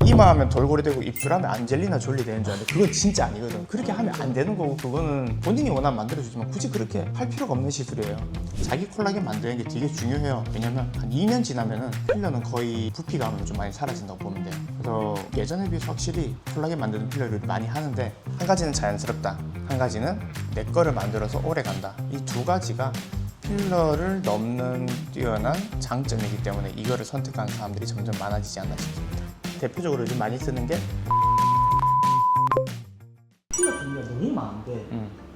이마하면 돌고래 되고 입술하면 안젤리나 졸리 되는 줄 알았는데 그건 진짜 아니거든. 그렇게 하면 안 되는 거고 그거는 본인이 원하면 만들어주지만 굳이 그렇게 할 필요가 없는 시술이에요. 자기 콜라겐 만드는 게 되게 중요해요. 왜냐면 한 2년 지나면은 필러는 거의 부피감은 좀 많이 사라진다고 보면 돼요. 그래서 예전에 비해서 확실히 콜라겐 만드는 필러를 많이 하는데 한 가지는 자연스럽다, 한 가지는 내 거를 만들어서 오래 간다. 이 두 가지가 필러를 넘는 뛰어난 장점이기 때문에 이거를 선택하는 사람들이 점점 많아지지 않나 싶습니다. 대표적으로 요즘 많이 쓰는 게 필러 종류가 너무 많은데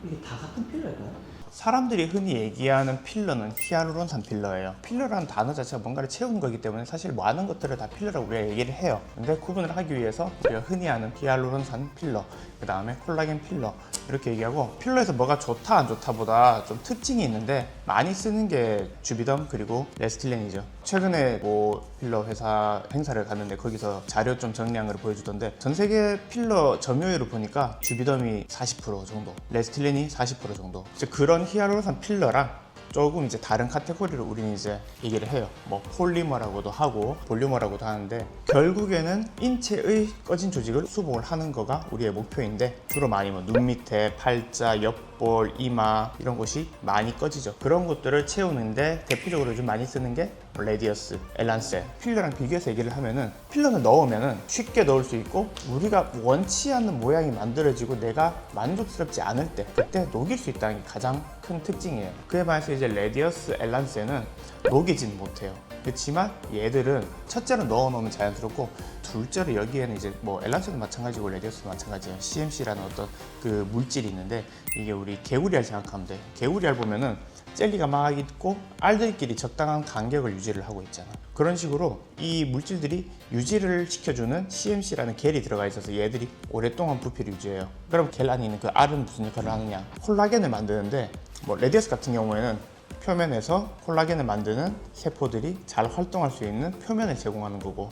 이게 다 같은 필러일까요? 사람들이 흔히 얘기하는 필러는 히알루론산 필러예요. 필러라는 단어 자체가 뭔가를 채우는 거기 때문에 사실 많은 것들을 다 필러라고 우리가 얘기를 해요. 근데 구분을 하기 위해서 우리가 흔히 하는 히알루론산 필러, 그 다음에 콜라겐 필러 이렇게 얘기하고, 필러에서 뭐가 좋다 안 좋다보다 좀 특징이 있는데 많이 쓰는 게 주비덤 그리고 레스틸렌이죠. 최근에 뭐 필러 회사 행사를 갔는데 거기서 자료 좀 정리한 걸 보여주던데 전 세계 필러 점유율을 보니까 주비덤이 40% 정도, 레스틸렌이 40% 정도. 이제 그런 히알루론산 필러랑 조금 이제 다른 카테고리를 우리는 이제 얘기를 해요. 뭐 폴리머라고도 하고 볼리머라고도 하는데 결국에는 인체의 꺼진 조직을 수복을 하는 거가 우리의 목표인데 주로 많이 뭐 눈 밑에 팔자, 옆볼, 이마 이런 곳이 많이 꺼지죠. 그런 것들을 채우는데 대표적으로 요즘 많이 쓰는 게 레디어스, 엘란셀. 필러랑 비교해서 얘기를 하면은 필러는 넣으면은 쉽게 넣을 수 있고 우리가 원치 않는 모양이 만들어지고 내가 만족스럽지 않을 때 그때 녹일 수 있다는 게 가장 큰 특징이에요. 그에 반해서 이제 레디어스, 엘란셀은 녹이진 못해요. 그렇지만 얘들은 첫째로 넣어놓으면 자연스럽고 둘째로 여기에는 이제 뭐 엘란셀도 마찬가지고 레디어스도 마찬가지예요. CMC라는 어떤 그 물질이 있는데 이게 우리 개구리알 생각하면 돼. 개구리알 보면은 젤리가 막 있고 알들끼리 적당한 간격을 유지를 하고 있잖아. 그런 식으로 이 물질들이 유지를 시켜주는 CMC라는 겔이 들어가 있어서 얘들이 오랫동안 부피를 유지해요. 그럼 겔 안에 있는 그 알은 무슨 역할을 하느냐? 콜라겐을 만드는데 뭐 레디어스 같은 경우에는 표면에서 콜라겐을 만드는 세포들이 잘 활동할 수 있는 표면을 제공하는 거고,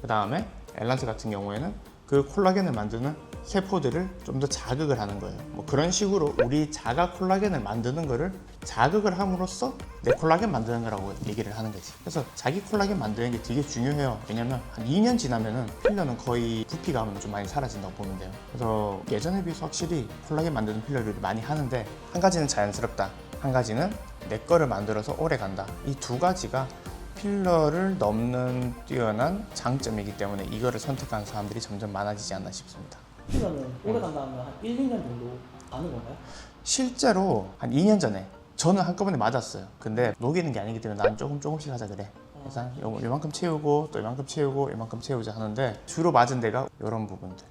그 다음에 엘란셀 같은 경우에는 그 콜라겐을 만드는 세포들을 좀 더 자극을 하는 거예요. 뭐 그런 식으로 우리 자가 콜라겐을 만드는 거를 자극을 함으로써 내 콜라겐 만드는 거라고 얘기를 하는 거지. 그래서 자기 콜라겐 만드는 게 되게 중요해요. 왜냐면 한 2년 지나면은 필러는 거의 부피감은 좀 많이 사라진다고 보면 돼요. 그래서 예전에 비해서 확실히 콜라겐 만드는 필러를 많이 하는데 한 가지는 자연스럽다, 한 가지는 내 거를 만들어서 오래 간다. 이 두 가지가 필러를 넘는 뛰어난 장점이기 때문에 이거를 선택하는 사람들이 점점 많아지지 않나 싶습니다. 필러는 오래 간다면 한 1, 2년 정도 가는 건가요? 실제로 한 2년 전에 저는 한꺼번에 맞았어요. 근데 녹이는 게 아니기 때문에 난 조금씩 하자 그래. 그래서 요만큼 채우고 또 요만큼 채우고 요만큼 채우자 하는데 주로 맞은 데가 이런 부분들.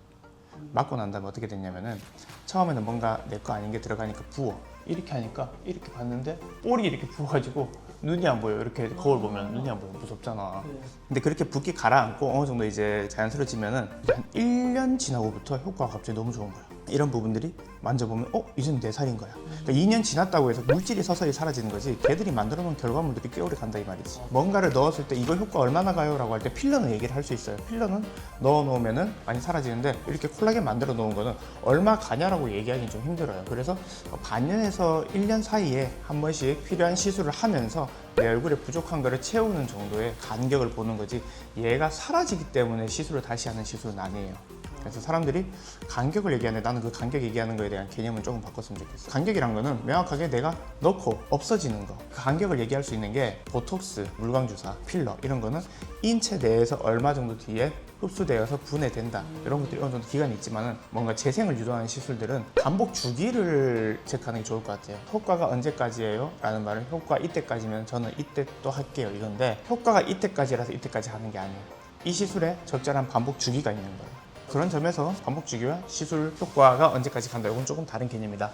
맞고 난 다음에 어떻게 됐냐면은 처음에는 뭔가 내 거 아닌 게 들어가니까 부어. 이렇게 하니까 이렇게 봤는데 볼이 이렇게 부어가지고 눈이 안 보여. 이렇게 거울 보면 눈이 안 보여. 무섭잖아. 근데 그렇게 붓기 가라앉고 어느 정도 이제 자연스러워지면은 한 1년 지나고부터 효과가 갑자기 너무 좋은 거야. 이런 부분들이 만져보면 이제는 내 살인 거야. 그러니까 2년 지났다고 해서 물질이 서서히 사라지는 거지 걔들이 만들어 놓은 결과물들이 꽤 오래 간다 이 말이지. 뭔가를 넣었을 때 이거 효과 얼마나 가요? 라고 할 때 필러는 얘기를 할 수 있어요. 필러는 넣어 놓으면은 많이 사라지는데 이렇게 콜라겐 만들어 놓은 거는 얼마 가냐라고 얘기하기는 좀 힘들어요. 그래서 반년에서 1년 사이에 한 번씩 필요한 시술을 하면서 내 얼굴에 부족한 거를 채우는 정도의 간격을 보는 거지 얘가 사라지기 때문에 시술을 다시 하는 시술은 아니에요. 그래서 사람들이 간격을 얘기하는데 나는 그 간격 얘기하는 거에 대한 개념을 조금 바꿨으면 좋겠어. 간격이란 거는 명확하게 내가 넣고 없어지는 거. 그 간격을 얘기할 수 있는 게 보톡스, 물광주사, 필러 이런 거는 인체 내에서 얼마 정도 뒤에 흡수되어서 분해된다. 이런 것들이 어느 정도 기간이 있지만은 뭔가 재생을 유도하는 시술들은 반복 주기를 체크하는 게 좋을 것 같아요. 효과가 언제까지예요? 라는 말은 효과 이때까지면 저는 이때 또 할게요 이건데 효과가 이때까지라서 이때까지 하는 게 아니에요. 이 시술에 적절한 반복 주기가 있는 거예요. 그런 점에서 반복 주기와 시술 효과가 언제까지 간다 이건 조금 다른 개념이다.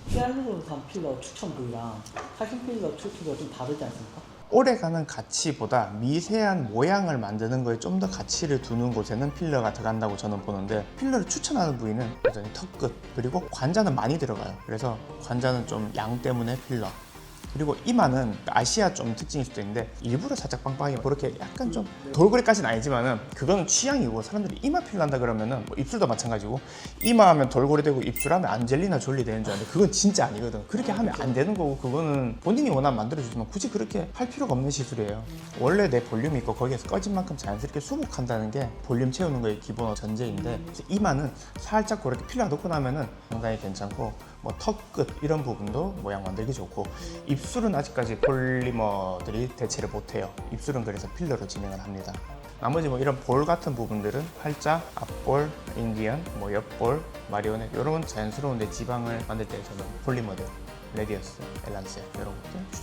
히알루론산 필러 추천 부위랑 칼슘 필러 추천 부위가 좀 다르지 않습니까? 오래가는 가치보다 미세한 모양을 만드는 거에 좀 더 가치를 두는 곳에는 필러가 들어간다고 저는 보는데 필러를 추천하는 부위는 여전히 턱끝 그리고 관자는 많이 들어가요. 그래서 관자는 좀 양 때문에 필러, 그리고 이마는 아시아 좀 특징일 수도 있는데 일부러 살짝 빵빵하게 그렇게 약간 좀 돌고래까지는 아니지만은 그거는 취향이고 사람들이 이마 필러 한다 그러면은 뭐 입술도 마찬가지고 이마 하면 돌고래 되고 입술 하면 안젤리나 졸리 되는 줄 아는데 그건 진짜 아니거든. 그렇게 하면 안 되는 거고 그거는 본인이 원하면 만들어주지만 굳이 그렇게 할 필요가 없는 시술이에요. 원래 내 볼륨이 있고 거기에서 꺼진 만큼 자연스럽게 수복한다는 게 볼륨 채우는 거의 기본 전제인데 그래서 이마는 살짝 그렇게 필러 넣고 나면은 상당히 괜찮고 뭐 턱 끝 이런 부분도 모양 만들기 좋고 입술은 아직까지 폴리머들이 대체를 못해요. 입술은 그래서 필러로 진행을 합니다. 나머지 뭐 이런 볼 같은 부분들은 팔자, 앞볼, 인디언, 뭐 옆볼, 마리오넷 이런 자연스러운데 지방을 만들 때 저는 폴리머들, 레디어스, 엘란세 이런 것들